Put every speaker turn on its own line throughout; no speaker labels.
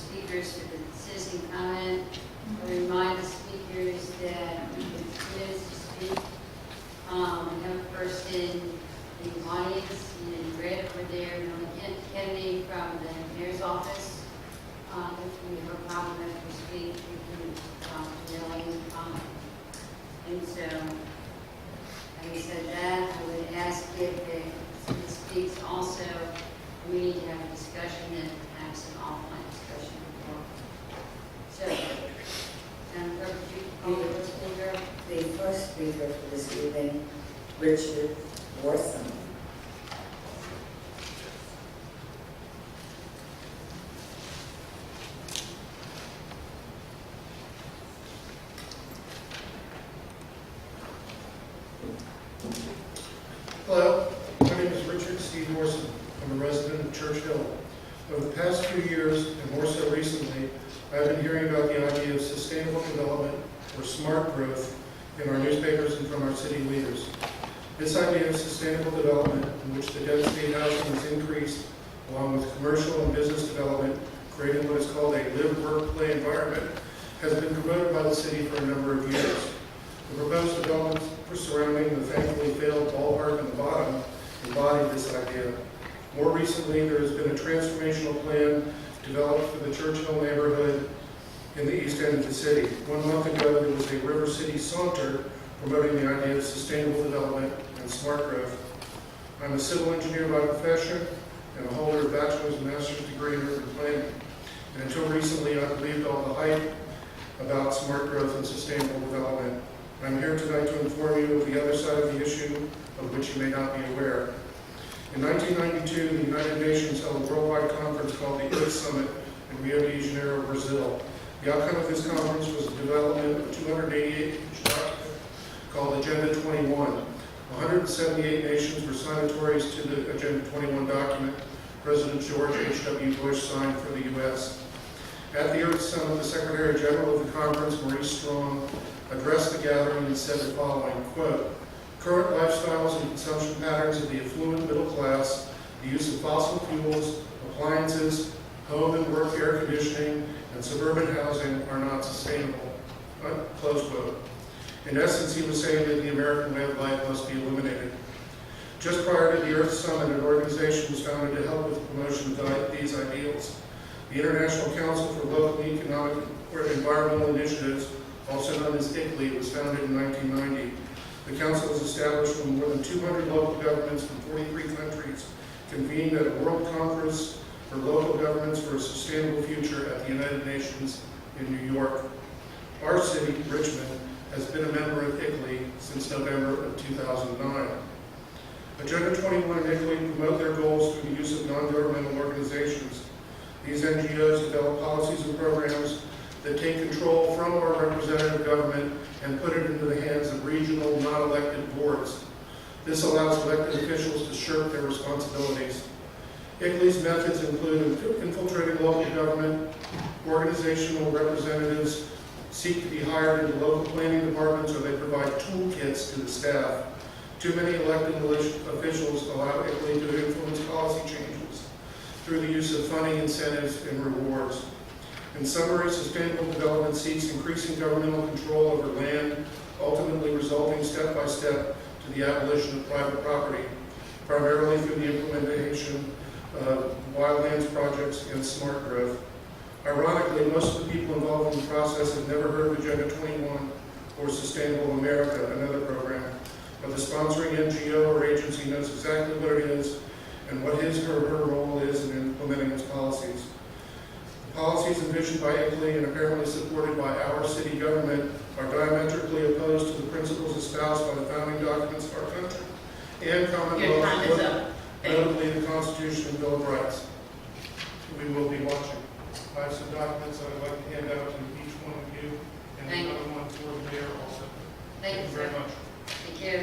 speakers for the citizen comment. I remind the speakers that you can 2 minutes to speak. We have a person in the audience in red over there, Kennedy from the mayor's office. If we have a problem after we speak, we can yell in the comment. And so, having said that, I would ask if it speaks also, we need to have a discussion and have some offline discussion before. So, Madam Clerk, would you call the first speaker?
The first speaker for this evening, Richard Warson.
Hello, my name is Richard Steve Morrison. I'm a resident of Church Hill. Over the past few years, and more so recently, I've been hearing about the idea of sustainable development or smart growth in our newspapers and from our city leaders. This idea of sustainable development, in which the density of housing is increased, along with commercial and business development, creating what is called a live, work, play environment, has been promoted by the city for a number of years. The proposed developments surrounding the thankfully failed ballpark in the bottom embodied this idea. More recently, there has been a transformational plan developed for the Church Hill neighborhood in the east end of the city. 1 month ago, there was a River City Saunter promoting the idea of sustainable development and smart growth. I'm a civil engineer by profession and a holder of bachelor's and master's degree in urban planning. And until recently, I believed all the hype about smart growth and sustainable development. I'm here tonight to inform you of the other side of the issue, of which you may not be aware. In 1992, the United Nations held a worldwide conference called the Earth Summit in Rio de Janeiro, Brazil. The outcome of this conference was the development of a 288-page document called Agenda 21. 178 nations were signatories to the Agenda 21 document President George H.W. Bush signed for the U.S. At the Earth Summit, the Secretary General of the conference, Maurice Strong, addressed the gathering and said the following, quote, "Current lifestyles and consumption patterns of the affluent middle class, the use of fossil fuels, appliances, home and work air conditioning, and suburban housing are not sustainable." Close quote. In essence, he was saying that the American way of life must be eliminated. Just prior to the Earth Summit, an organization was founded to help with the promotion of these ideals. The International Council for Local Economic or Environmental Initiatives, also known as ICLEI, was founded in 1990. The council was established when more than 200 local governments from 43 countries convened at a World Conference for Local Governments for a Sustainable Future at the United Nations in New York. Our city, Richmond, has been a member of ICLEI since November of 2009. Agenda 21 and ICLEI promote their goals through the use of non-governmental organizations. These NGOs develop policies and programs that take control from our representative government and put it into the hands of regional, non-elected boards. This allows elected officials to shirk their responsibilities. ICLEI's methods include infiltrating local government, organizational representatives seek to be hired into local planning departments, or they provide toolkits to the staff. Too many elected officials allow ICLEI to influence policy changes through the use of funding incentives and rewards. In summary, sustainable development seeks increasing governmental control over land, ultimately resulting step by step to the abolition of private property, primarily through the implementation of wildlands projects and smart growth. Ironically, most of the people involved in the process have never heard of Agenda 21 or Sustainable America, another program, but the sponsoring NGO or agency knows exactly what it is and what his or her role is in implementing its policies. The policies envisioned by ICLEI and apparently supported by our city government are diametrically opposed to the principles espoused by the founding documents of our country and common
Your
law,
time is up.
notably the Constitution and Bill of Rights. We will be watching. I have some documents that I'd like to hand out to each one of you, and
Thank you.
another one for the mayor also.
Thank you,
very
sir.
much.
Thank you.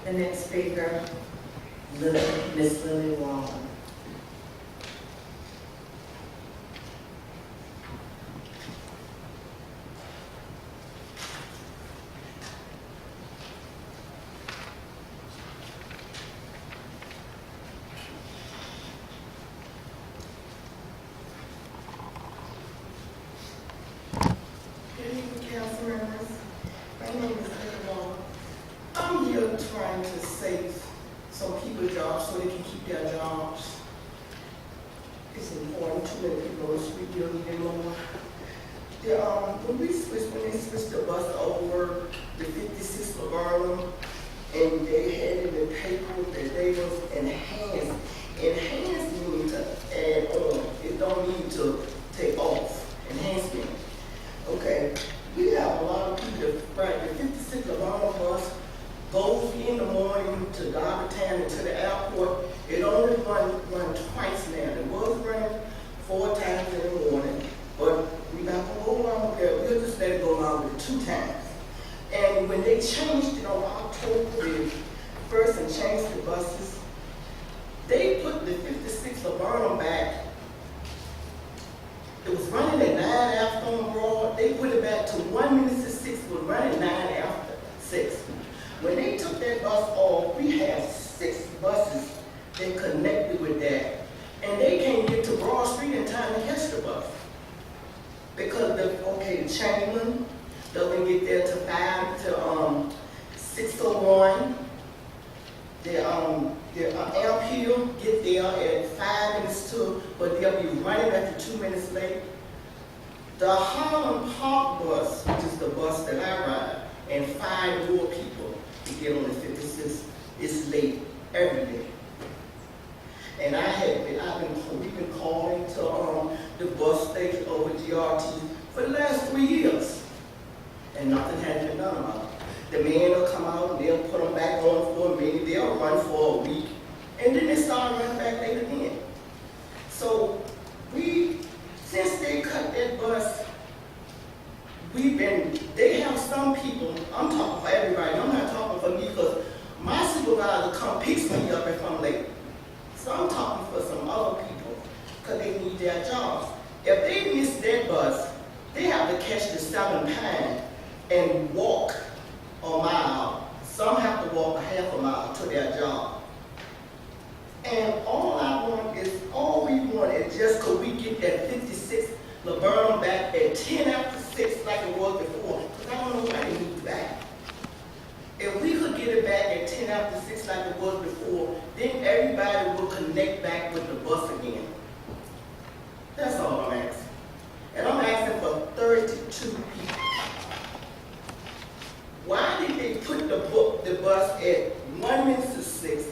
The next speaker, Miss Lily Wallen.
it's important, too many people on the street, you don't need any more. When they switched the bus over, the 56 Labarnum, and they had in the paper that they was enhanced. Enhanced means to add on, it don't mean to take off, enhancement. Okay, we have a lot of people that ride the 56 Labarnum bus, goes in the morning to Garbertown and to the airport. It only run twice now. It was running 4 times in the morning, but we're not going to go along with that. We'll just let it go along with 2 times. And when they changed it on October the 1st and changed the buses, they put the 56 Labarnum back. It was running at 9 after on Broad. They put it back to 1 minute to 6. It was running 9 after 6. When they took that bus off, we have 6 buses that connected with that. And they can't get to Broad Street in time to catch the bus. Because the Chamberlain doesn't get there to 5 to 6:01. The Elm Hill get there at 5 minutes to, but they'll be running after 2 minutes late. The Harlem Park bus, which is the bus that I ride, and 5 more people to get on the 56, is late every day. And we've been calling to the bus station over GRT for the last 3 years, and nothing has been done about it. The man will come out and they'll put them back on for a minute, they'll run for a week, and then they start running back late again. So since they cut that bus, they have some people, I'm talking for everybody, I'm not talking for me because my supervisor come picks me up if I'm late. So I'm talking for some other people because they need their jobs. If they miss that bus, they have to catch the 7 Pine and walk a mile. Some have to walk a half a mile to their job. And all we want is just could we get that 56 Laburnum back at 10 after 6 like it was before, because I don't know why they moved back. If we could get it back at 10 after 6 like it was before, then everybody will connect back with the bus again. That's all I'm asking. And I'm asking for 32 people. Why did they put the bus at 1 minute to 6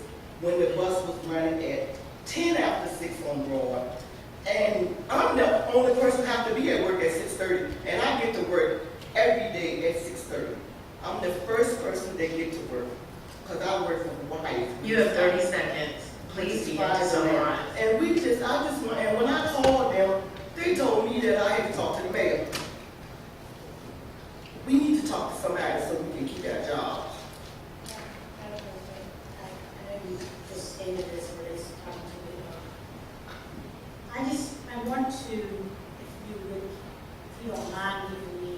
when the bus was running at 10 after 6 on Broad? And I'm the only person who have to be at work at 6:30, and I get to work every day at 6:30. I'm the first person that get to work, because I work for Wyatt.
You have 30 seconds. Please begin to summarize.
And and when I called them, they told me that I had to talk to the mayor. We need to talk to somebody so we can keep our jobs.
I know you just stated this, but it's talking to me. I want to, if you don't mind giving me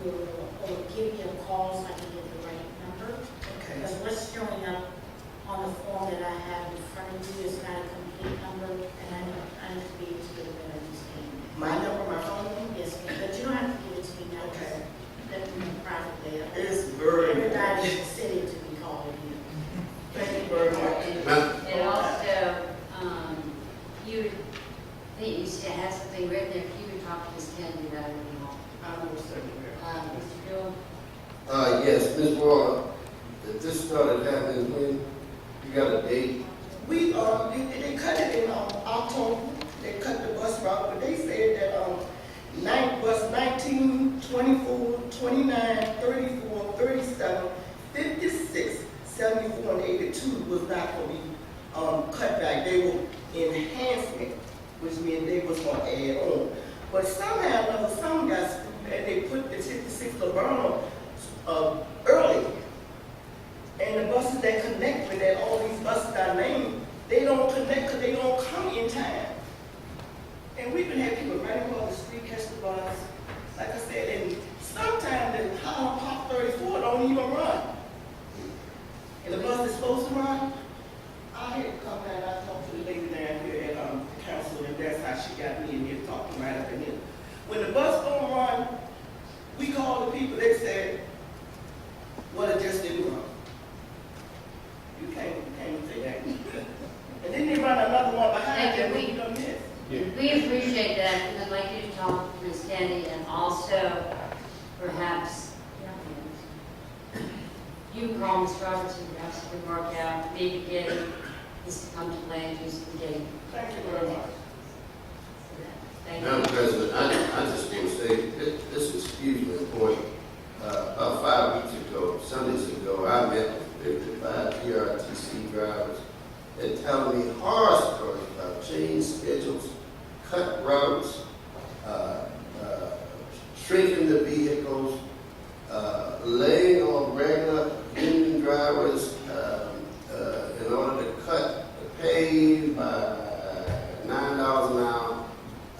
or give me a call so I can get the right number.
Okay.
Because what's showing up on the form that I have in front of you is not a complete number, and I need to be able to get a better understanding.
My number, my phone number?
Yes, ma'am, but you don't have to give it to me now.
Okay.
Let me know privately.
It's very
Everybody
important.
in the city to be calling you.
Thank you very much.
And also, you would think you should have something written there, if you would talk to Ms. Kennedy about it anymore.
I will certainly.
Mr. Jewell?
Yes, Ms. Braun, this started happening when you got a date.
We they cut it in October. They cut the bus route, but they said that bus 19, 24, 29, 34, 37, 56, 74, and 82 was not going to be cut back. They were enhancement, which meant they was going to add on. But somehow or another, some got screwed and they put the 56 Laburnum early. And the buses that connect with that, all these buses I named, they don't connect because they don't come in time. And we've been having people running across the street, catch the bus. Like I said, and sometimes the Highland Park 34 don't even run. And the bus that's supposed to run, I had to come down, I talked to the lady down here at the council, and that's how she got me in here talking right up in here. When the bus don't run, we called the people, they said, well, it just didn't run. You can't say that. And then they run another one behind
Thank you.
that we done missed.
We appreciate that, and I'd like you to talk to Ms. Kennedy, and also perhaps you call Ms. Robertson, perhaps we can work out, maybe getting this to come to land use and getting.
Thank you very much.
Thank
Madam
you.
President, I just want to say, this is hugely important. About 5 weeks ago, Sundays ago, I met with 55 PRTC drivers and telling me horror stories about change schedules, cut routes, shrinking the vehicles, laying on regular union drivers in order to cut the pay by $9 an hour.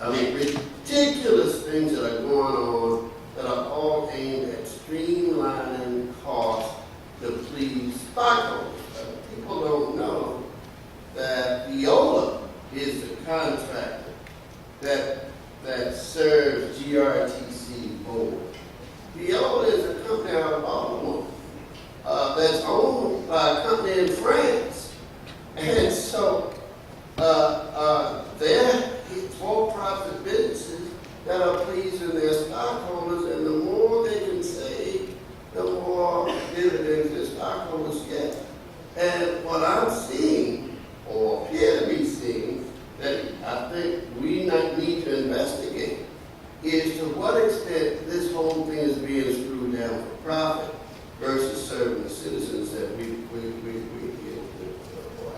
I mean, ridiculous things that are going on that are all aimed at streamlining costs to please stockholders. People don't know that Viola is the contractor that serves GRTC board. Viola is a company out of Baltimore that's owned by a company in France. And so they're for-profit businesses that are pleasing their stockholders, and the more they can save, the more dividends their stockholders get. And what I'm seeing, or appear to be seeing, that I think we need to investigate, is to what extent this whole thing is being screwed down for profit versus serving the citizens that we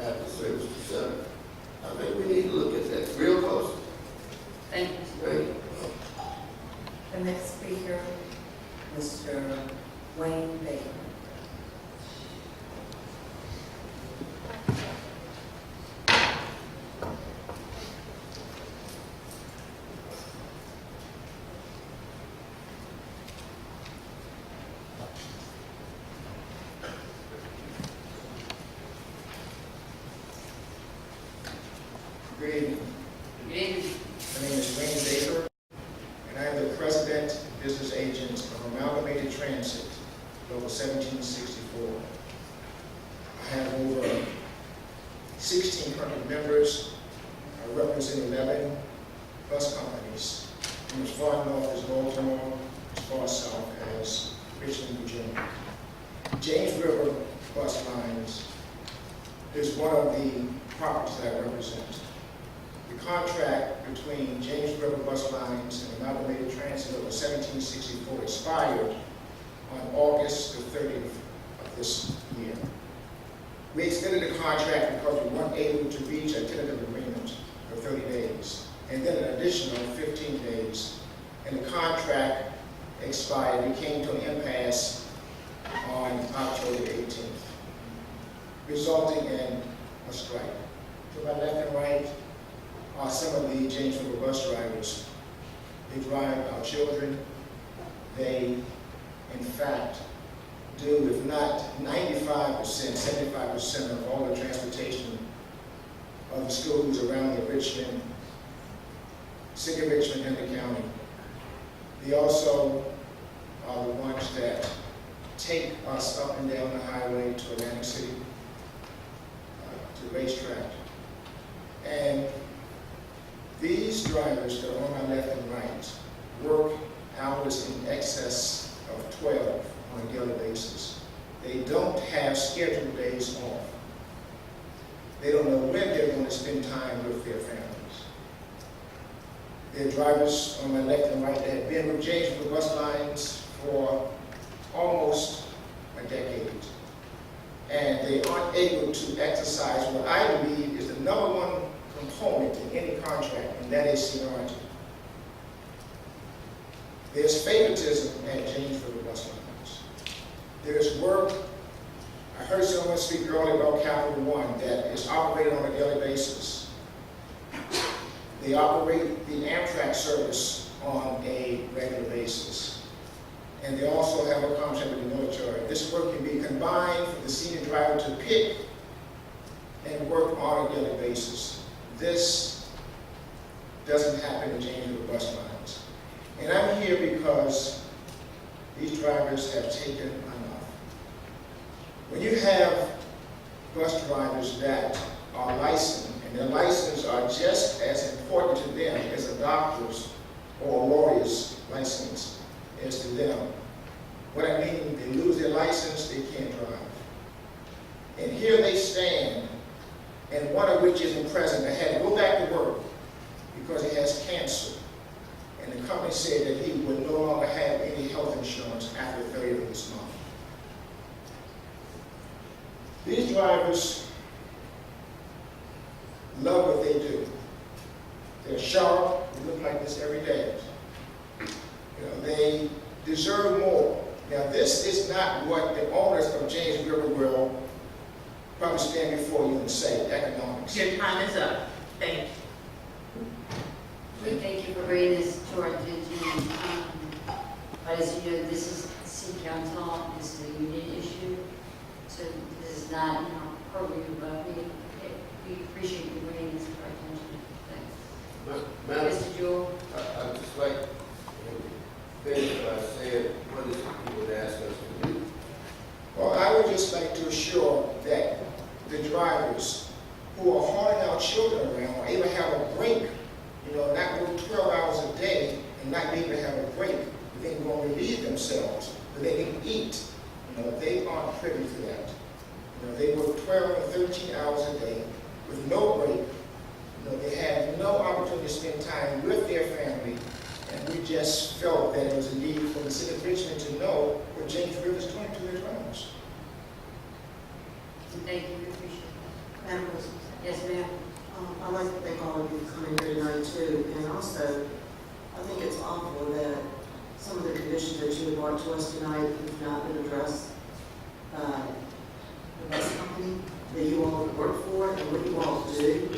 have the service to serve. I think we need to look at that real closely.
Thank you.
Thank you.
The next speaker, Mr. Wayne Baker.
Good evening.
Good evening.
My name is Wayne Baker, and I am the President and Business Agent of Amalgamated Transit, Local 1764. I have over 1,600 members. I represent 11 bus companies from as far north as Baltimore, as far south as Richmond, Virginia. James River Bus Lines is one of the properties that I represent. The contract between James River Bus Lines and Amalgamated Transit of 1764 expired on August the 30th of this year. We extended the contract because we weren't able to reach a tentative agreement for 30 days, and then an additional 15 days, and the contract expired. We came to an impasse on October 18th, resulting in a strike. To my left and right are some of the James River bus drivers. They drive our children. They, in fact, do, if not 95%, 75% of all the transportation of the schools around the Richmond, city of Richmond, and the county. They also are the ones that take us up and down the highway to Atlantic City, to the racetrack. And these drivers that are on my left and right work hours in excess of 12 on a daily basis. They don't have scheduled days off. They don't know when they're going to spend time with their families. They're drivers on my left and right that have been with James River Bus Lines for almost a decade. And they aren't able to exercise what I believe is the number one component in any contract, and that is seniority. There's favoritism at James River Bus Lines. There's work. I heard someone speak earlier about Capital One that is operated on a daily basis. They operate the Amtrak service on a regular basis. And they also have a contract with the military. This work can be combined for the senior driver to pick and work on a daily basis. This doesn't happen in James River Bus Lines. And I'm here because these drivers have taken enough. When you have bus drivers that are licensed, and their licenses are just as important to doctor's or a lawyer's license as to them. What I mean, they lose their license, they can't drive. And here they stand, and one of which isn't present, that had to go back to work because he has cancer. And the company said that he would no longer have any health insurance after the 30th of this month. These drivers love what they do. They're sharp, they look like this every day. They deserve more. Now, this is not what the owners of James River will probably stand before you and say, economics.
Your time is up. Thank you.
Thank you for bringing this to our attention. But as you know, this is city council, this is a union issue. So this is not, purview, but we appreciate you bringing this to our attention. Thanks.
Madam,
Mr. Jewell?
I'd just like to finish by saying, what is it you would ask us to do?
Well, I would just like to assure that the drivers who are hauling our children around are able to have a break, not work 12 hours a day and not be able to have a break. They can go and relieve themselves, but they can eat. They aren't privy to that. They work 12 or 13 hours a day with no break. They have no opportunity to spend time with their family, and we just felt that it was a need for the city of Richmond to know what James River is doing to their drivers.
Thank you, we appreciate that.
Madam President,
Yes, ma'am.
I'd like to thank all of you for coming here tonight too, and also, I think it's awful that some of the conditions that you have brought to us tonight have not been addressed by the bus company that you all work for and what you all do,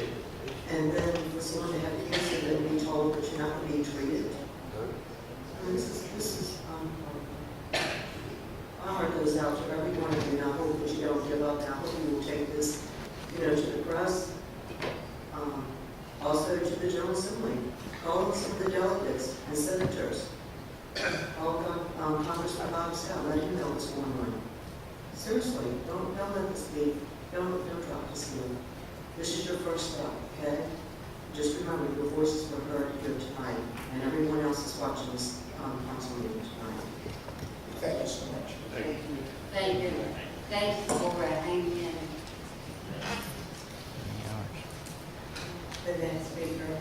and then for someone to have cancer and be told that you're not going to be treated. This is my heart goes out to every one of you, and I hope that you don't give up, and I hope you will take this, to the press, also to the General Assembly, call some of the delegates and senators, call Congressman Bob Scott, let him know what's going on. Seriously, don't let this be, don't drop this deal. This is your first step, okay? Just remember, your voices were heard here tonight, and everyone else is watching this council meeting tonight.
Thank you so much.
Thank you. Thank you. Thank you for hanging in.
The next speaker,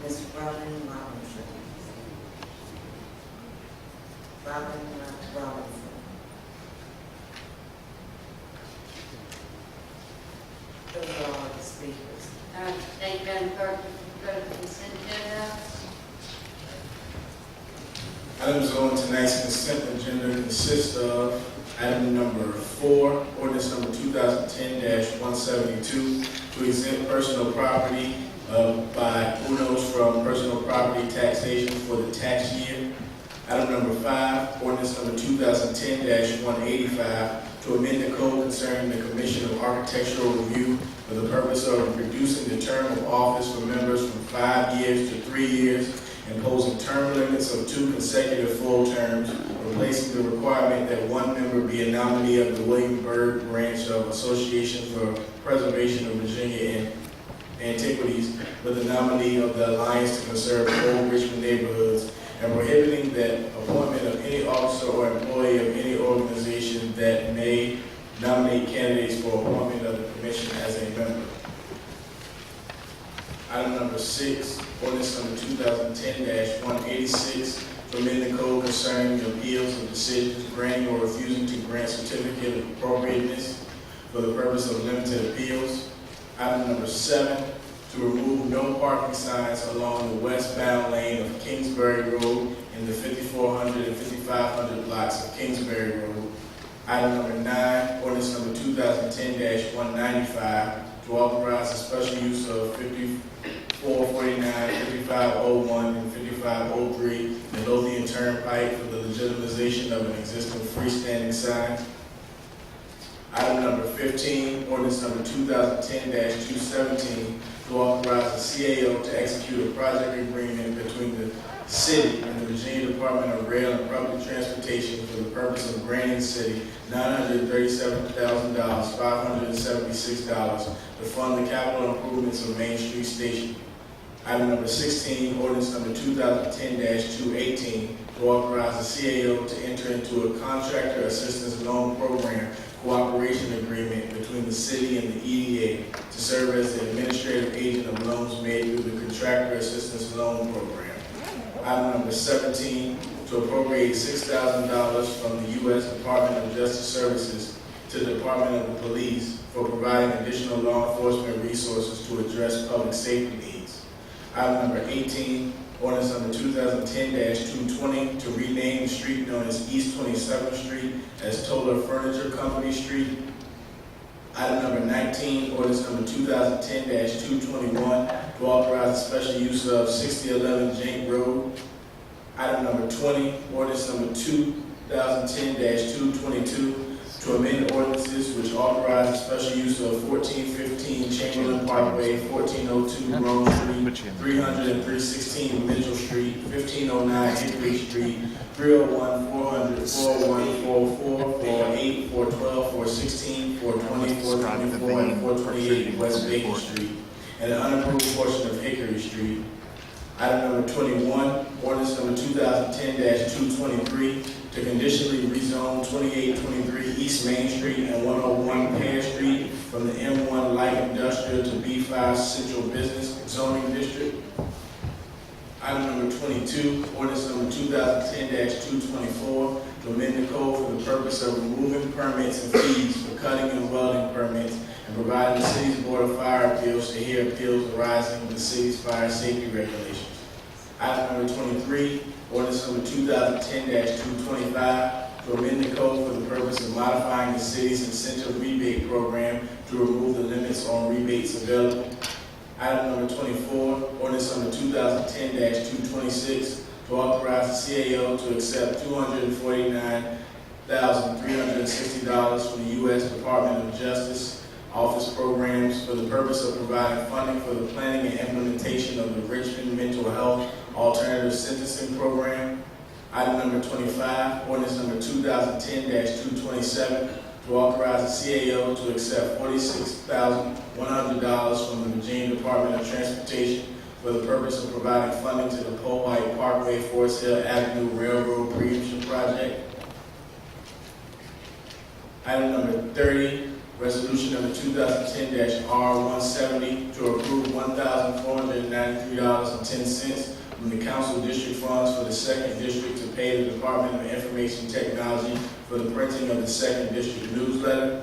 Ms. Robin Robinson. Robinson. Those are all the speakers.
Thank you, Madam Clerk. Go to the consent agenda.
Items on tonight's consent agenda consist of item number 4, ordinance number 2010-172, to exempt personal property by UNOS from personal property taxation for the tax year. Item number 5, ordinance number 2010-185, to amend the code concerning the Commission of Architectural Review for the purpose of reducing the term of office for members from 5 years to 3 years, imposing term limits of 2 consecutive full terms, replacing the requirement that one member be a nominee of the William Byrd branch of Association for Preservation of Virginia Antiquities with a nominee of the Alliance to Conserve Old Richmond Neighborhoods, and prohibiting that appointment of any officer or employee of any organization that may nominate candidates for appointment of the commission as a member. Item number 6, ordinance number 2010-186, to amend the code concerning the appeals of decisions granting or refusing to grant certificate of appropriateness for the purpose of limited appeals. Item number 7, to remove no parking signs along the westbound lane of Kingsbury Road in the 5400 and 5500 blocks of Kingsbury Road. Item number 9, ordinance number 2010-195, to authorize the special use of 5449, 5501, and 5503 Midlothian Turnpike for the legitimization of an existing freestanding sign. Item number 15, ordinance number 2010-217, to authorize the CAO to execute a project agreement between the city and the Virginia Department of Rail and Public Transportation for the purpose of granting the city $937,576 to fund the capital improvements of Main Street Station. Item number 16, ordinance number 2010-218, to authorize the CAO to enter into a contractor assistance loan program cooperation agreement between the city and the EDA to serve as the administrative agent of loans made through the contractor assistance loan program. Item number 17, to appropriate $6,000 from the U.S. Department of Justice Services to the Department of the Police for providing additional law enforcement resources to address public safety needs. Item number 18, ordinance number 2010-220, to rename the street known as East 27th Street as Toller Furniture Company Street. Item number 19, ordinance number 2010-221, to authorize the special use of 6011 Jenk Road. Item number 20, ordinance number 2010-222, to amend ordinances which authorize the special use of 1415 Chamberlain Parkway, 1402 Grove Street, 300 and 316 Mitchell Street, 1509 Hickory Street, 301, 400, 401, 404, 408, 412, 416, 420, 424, and 428 West Bacon Street, and an unapproved portion of Hickory Street. Item number 21, ordinance number 2010-223, to conditionally rezone 2823 East Main Street and 101 Pear Street from the M1 Light Industrial to B5 Central Business Zoning District. Item number 22, ordinance number 2010-224, to amend the code for the purpose of removing permits and fees for cutting and welding permits and providing the city's Board of Fire Appeals to hear appeals arising from the city's fire safety regulations. Item number 23, ordinance number 2010-225, to amend the code for the purpose of modifying the city's incentive rebate program to remove the limits on rebates available. Item number 24, ordinance number 2010-226, to authorize the CAO to accept $249,360 from the U.S. Department of Justice Office programs for the purpose of providing funding for the planning and implementation of the Richmond Mental Health Alternative Sentencing Program. Item number 25, ordinance number 2010-227, to authorize the CAO to accept $46,100 from the Virginia Department of Transportation for the purpose of providing funding to the Powhite Parkway Forest Hill Avenue Railroad Preemption Project. Item number 30, resolution number 2010-R170, to approve $1,493.10 from the council district funds for the second district to pay the Department of Information Technology for the printing of the second district newsletter.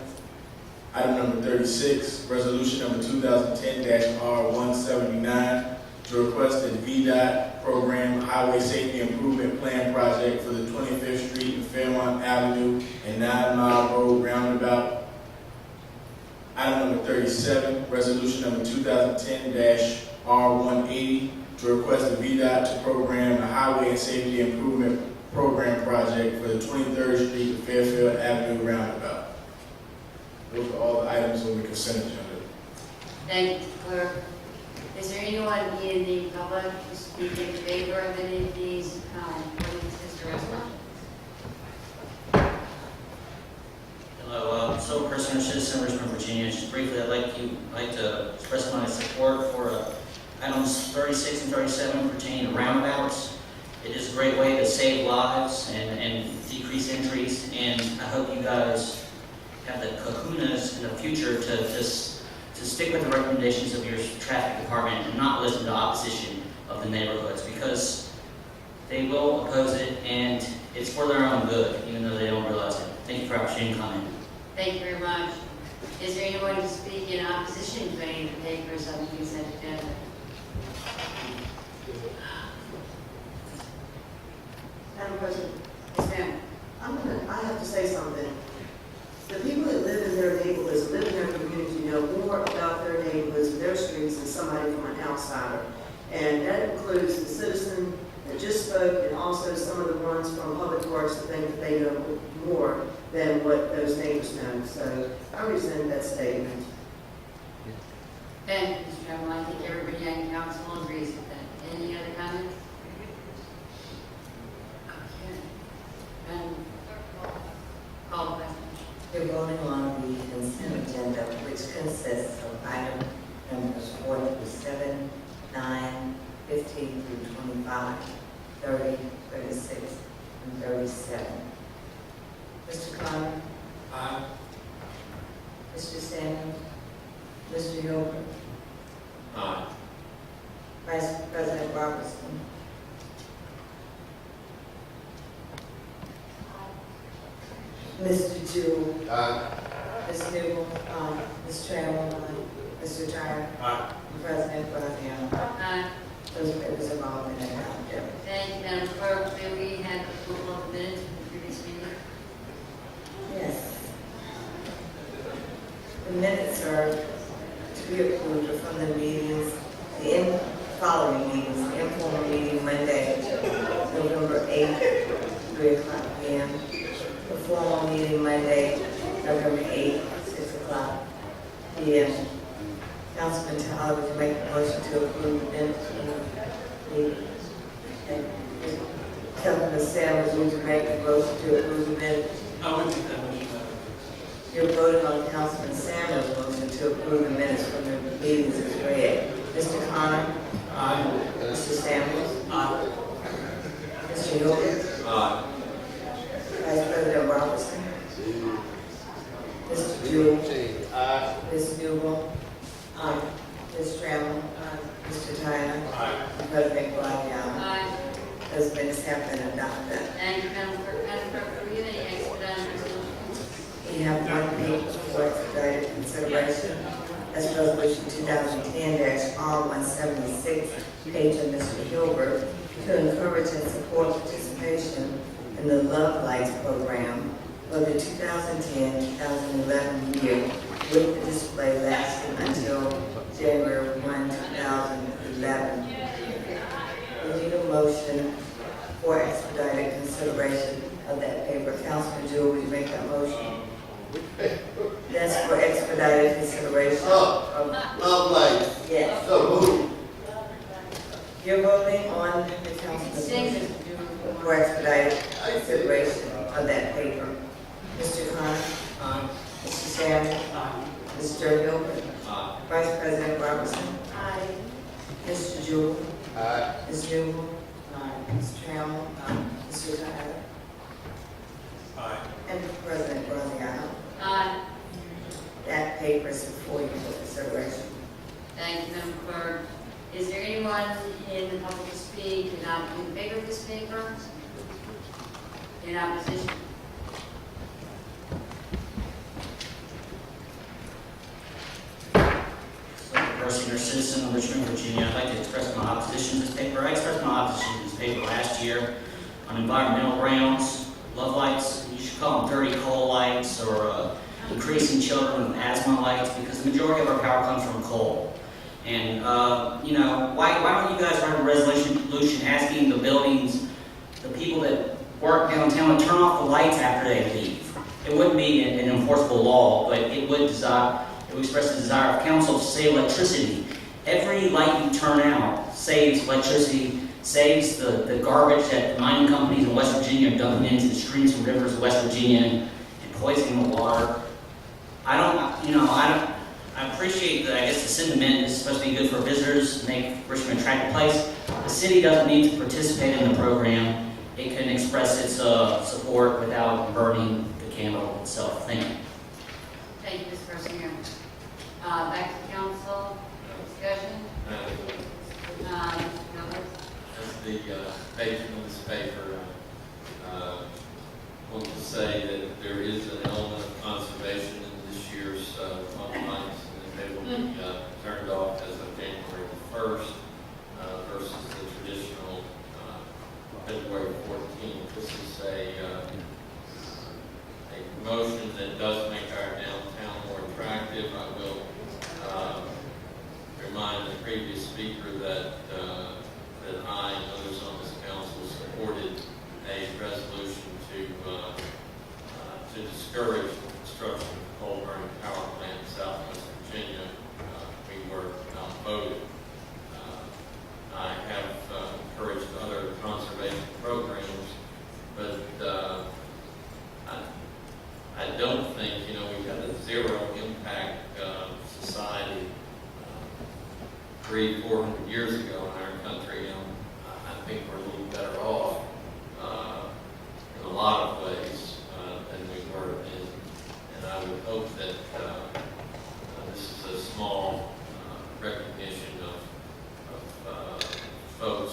Item number 36, resolution number 2010-R179, to request that VDOT program Highway Safety Improvement Plan project for the 25th Street and Fairmont Avenue and 9 Mile Road roundabout. Item number 37, resolution number 2010-R180, to request the VDOT to program a Highway and Safety Improvement Program project for the 23rd Street and Fairfield Avenue roundabout. Those are all the items on the consent agenda.
Thank you, Clerk. Is there anyone in the public to speak in favor of any of these ordinances or resolutions?
Hello, so person or citizen of Richmond, Virginia. Just briefly, I'd like to express my support for items 36 and 37 pertaining to roundabouts. It is a great way to save lives and decrease injuries, and I hope you guys have the kahunas in the future to stick with the recommendations of your traffic department and not listen to opposition of the neighborhoods, because they will oppose it and it's for their own good, even though they don't realize it. Thank you for the opportunity to comment.
Thank you very much. Is there anyone to speak in opposition to any of the papers on the consent agenda?
Madam President,
Yes, ma'am.
I have to say something. The people that live in their neighborhoods, live in their community, know more about their neighborhoods and their streets than somebody from an outsider. And that includes the citizen that just spoke, and also some of the ones from Public Works that think that they know more than what those neighbors know. So I resent that statement.
Thank you, Mr. Chairman. I think everybody on council agrees with that. Any other comments? Okay. Call the question.
You're voting on the consent agenda, which consists of item numbers 4 through 7, 9, 25, 30, 36, and 37. Mr. Connor?
Aye.
Mr. Samuels? Mr. Hilbert?
Aye.
Vice President Robertson? Mr. Jewell? Ms. Newell? Ms. Trammell? Mr. Tyra?
Aye.
and President Graziano?
Aye.
Those papers are all in that account.
Thank you, Madam Clerk. May we have approval of the minutes from the previous meeting?
Yes. The minutes are to be approved from the meetings, following meetings, the informal meeting Monday, November 8th, 3 o'clock p.m. The formal meeting Monday, November 8th, 6 o'clock p.m. Councilman Tyler, would you make a motion to approve the minutes from the meeting? And Councilman Sanders, would you make a motion to approve the minutes?
I would make that motion.
You're voting on Councilman Samuel's motion to approve the minutes from the meetings as read. Mr. Connor?
Aye.
Mr. Samuels? Aye. Mr. Hilbert?
Aye.
Vice President Robertson? Mr. Jewell? Ms. Newell? Ms. Trammell? Mr. Tyner?
Aye.
And President Graziano?
Aye.
Those minutes have been adopted.
Thank you, Madam Clerk. Madam Clerk, do we have any expedited resolutions?
We have one paper for expedited consideration. That's Resolution 2010-R176, page of Mr. Hilbert, to encourage and support participation in the Love Lights program for the 2010-2011 year, with the display lasting until January 1, 2011. We need a motion for expedited consideration of that paper. Councilman Jewell, will you make that motion? That's for expedited consideration.
Love lights.
Yes.
So moved.
You're voting on the councilman for expedited consideration of that paper. Mr. Connor?
Aye.
Mr. Samuel? Mr. Hilbert?
Aye.
Vice President Robertson?
Aye.
Mr. Jewell?
Aye.
Ms. Newell? Ms. Trammell? Mr. Tyler?
Aye.
And President Graziano?
Aye.
That paper is before you for consideration.
Thank you, Madam Clerk. Is there anyone in the public to speak in favor of this paper? In opposition?
So, person or citizen of Richmond, Virginia, I'd like to express my opposition to this paper. I expressed my opposition to this paper last year on environmental grounds, love lights. You should call them dirty coal lights, or increasing children with asthma lights, because the majority of our power comes from coal. And, why don't you guys write a resolution asking the buildings, the people that work downtown, to turn off the lights after they leave? It wouldn't be an enforceable law, but it would express the desire of council to save electricity. Every light you turn out saves electricity, saves the garbage that the mining companies in West Virginia are dumping into the streams and rivers of West Virginia and poisoning the water. I appreciate that. I guess the sentiment is supposed to be good for visitors, make Richmond an attractive place. The city doesn't need to participate in the program. It can express its support without burning the candle itself. Thank you.
Thank you, Mr. President. Back to council, discussion.
As the patron of this paper, I want to say that there is an element of conservation in this year's fund lights, and they will be turned off as of January the 1st versus the traditional February 14th. This is a motion that does make our downtown more attractive. I will remind the previous speaker that I and others on this council supported a resolution to discourage the construction of coal-burning power plant in Southwest Virginia. We were outvoted. I have encouraged other conservation programs, but I don't think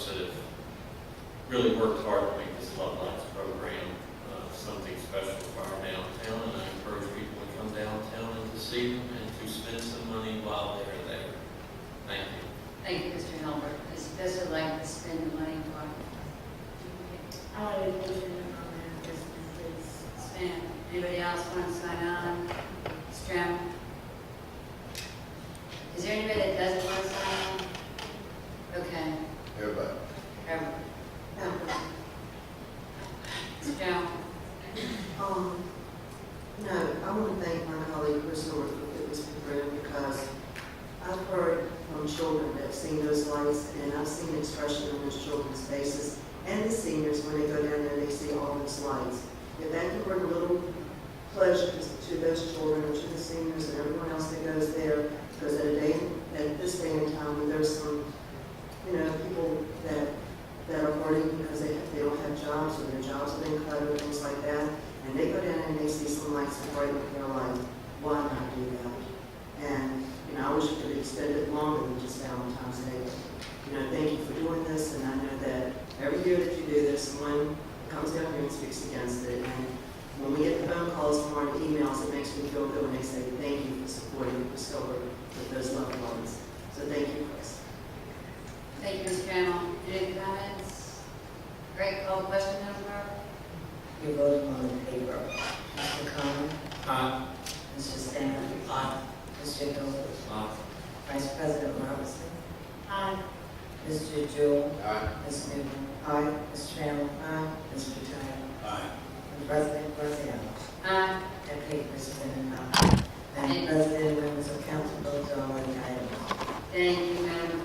that have really worked hard to make this Love Lights program something special for our downtown, and I encourage people to come downtown and to see them and to spend some money while they're there. Thank you.
Thank you, Mr. Hilbert. Especially like to spend the money for
I want to put in a comment, please.
spend. Anybody else want to sign on? Mr. Trammell? Is there anybody that doesn't want to sign on? Okay.
Everybody.
Mr. Trammell?
No, I want to thank my colleague Chris North for this program because I've heard from children that have seen those lights, and I've seen expression on those children's faces and the seniors when they go down there and they see all those lights. If that can bring a little pleasure to those children or to the seniors and everyone else that goes there, because at this day and time when there's some, people that are hurting because they don't have jobs or their jobs have been cut or things like that, and they go down and they see some lights that brighten up their life, why not do that? And, I wish it could be extended longer than just Valentine's Day. Thank you for doing this, and I know that every year that you do this, someone comes down here and speaks against it, and when we get the phone calls from our emails, it makes me feel good when they say, thank you for supporting Chris Hilbert with those loved ones. So thank you, Chris.
Thank you, Mr. Trammell. Any comments? Great call. Question number?
You're voting on the paper. Mr. Conlon?
Aye.
Mr. Stanley?
Aye.
Mr. Hilbert?
Aye.
Vice President Robinson?
Aye.
Mr. Jewell?
Aye.
Ms. Newton? Aye. Ms. Trammell? Aye. Mr. Tyler?
Aye.
And President Graziano?
Aye.
That paper has been adopted. And President and members of council vote on the item.
Thank you, Madam